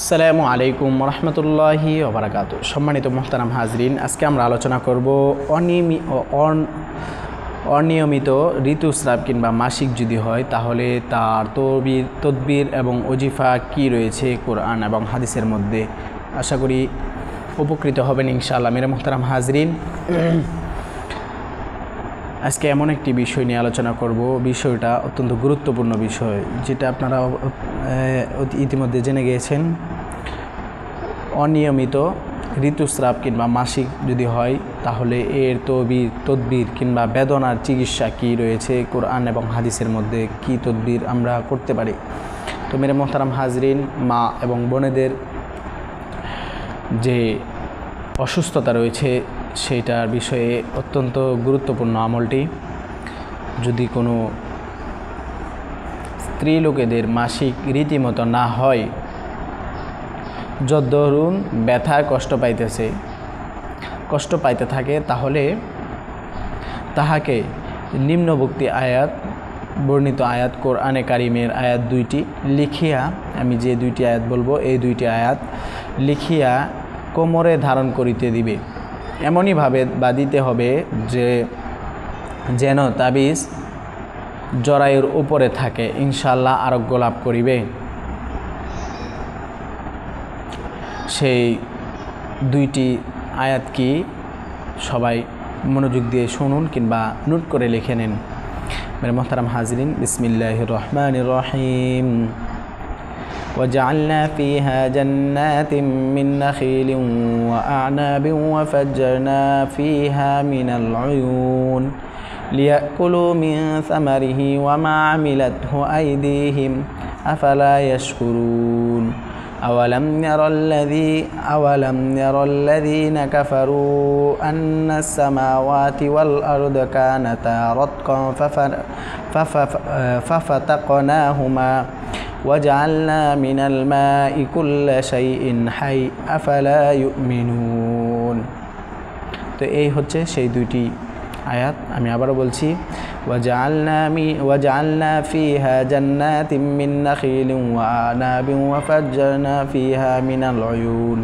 আসসালামু আলাইকুম রহমতুল্লাহি ওয়া বারাকাতুহু। সম্মানিত মুহতারাম হাজরিন, আজকে আমরা আলোচনা করব অনিয়মিত ঋতুস্রাব কিংবা মাসিক যদি হয় তাহলে তার তদবির এবং ওজিফা কি রয়েছে কোরআন এবং হাদিসের মধ্যে। আশা করি উপকৃত হবেন ইনশাআল্লাহ। মেরে মুহতারাম হাজরিন, আজকে এমন একটি বিষয় নিয়ে আলোচনা করব, বিষয়টা অত্যন্ত গুরুত্বপূর্ণ বিষয়, যেটা আপনারা ইতিমধ্যে জেনে গিয়েছেন। অনিয়মিত ঋতুস্রাব কিংবা মাসিক যদি হয় তাহলে এর তদবির কিংবা বেদনার চিকিৎসা কি রয়েছে কোরআন এবং হাদিসের মধ্যে, কি তদবির আমরা করতে পারি। তো মেরে মোহতারাম হাজরিন, মা এবং বোনেদের যে অসুস্থতা রয়েছে সেইটার বিষয়ে অত্যন্ত গুরুত্বপূর্ণ আমলটি। যদি কোনো স্ত্রী লোকেদের মাসিক রীতিমতো না হয়, যদ্দরুন ব্যথায় কষ্ট পাইতে থাকে, তাহলে তাহাকে নিম্নবর্তী বর্ণিত আয়াত কোরআনে কারিমের আয়াত দুইটি লিখিয়া, আমি যে দুইটি আয়াত বলবো এই দুইটি আয়াত লিখিয়া কোমরে ধারণ করিতে দিবে। এমনইভাবে বাঁধিতে হবে যে যেন তাবিজ জরায়ুর উপরে থাকে, ইনশাআল্লাহ আরোগ্য লাভ করিবে। সেই দুইটি আয়াত কি সবাই মনোযোগ দিয়ে শুনুন কিংবা নোট করে লিখে নেন। মেরে মোহতারাম হাজরিন, বিসমিল্লাহির রহমানির রহিম। وجعلنا فيها جنات من نخيل وأعناب وفجرنا فيها من العيون ليأكلوا من ثمره وما عملته أيديهم أفلا يشكرون أولم ير الذين كفروا أن السماوات والأرض كانتا رتقا ففتقناهما وجعلنا من الماء كل شيء حي أفلا يؤمنون। তো এই হচ্ছে সেই দুইটি আয়াত। আমি আবারও বলছি, وجعلنا فيها جنات من نخيل وأعناب وفجرنا فيها من العيون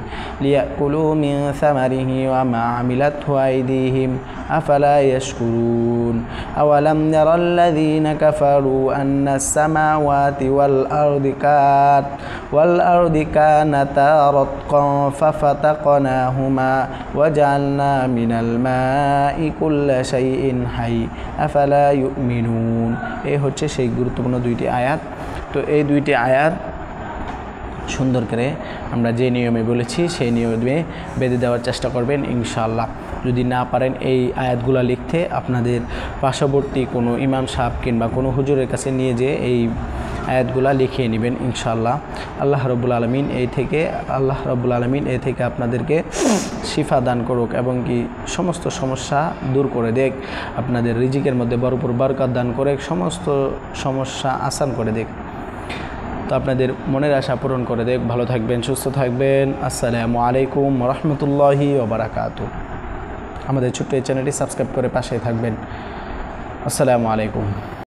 ليأكلوا من ثمره وما عملته أيديهم أفلا يشكرون أولم ير الذين كفروا أن السماوات والأرض كانتا رتقا ففتقناهما وجعلنا من الماء كل شيء حي أفلا يؤمنون। এই হচ্ছে সেই গুরুত্বপূর্ণ দুইটি আয়াত। তো এই দুইটি আয়াত সুন্দর করে আমরা যে নিয়মে বলেছি সেই নিয়মে বেঁধে দেওয়ার চেষ্টা করবেন ইনশাআল্লাহ। যদি না পারেন এই আয়াতগুলো লিখতে, আপনাদের পার্শ্ববর্তী কোনো ইমাম সাহেব কিংবা কোনো হুজুরের কাছে নিয়ে যেয়ে এই আয়াতগুলা লিখিয়ে নেবেন ইনশাআল্লাহ। আল্লাহ রাব্বুল আলামিন এ থেকে আপনাদেরকে শিফা দান করুক এবং কি সমস্ত সমস্যা দূর করে দেখ, আপনাদের রিজিকের মধ্যে ভরপুর বরকত দান করে সমস্ত সমস্যা আসান করে দেখ। তো আপনাদের মনের আশা পূরণ করে দেখ। ভালো থাকবেন, সুস্থ থাকবেন। আসসালামু আলাইকুম রহমতুল্লাহি ওয়া বারাকাতুহু। আমাদের ছোট্ট এই চ্যানেলটি সাবস্ক্রাইব করে পাশেই থাকবেন। আসসালামু আলাইকুম।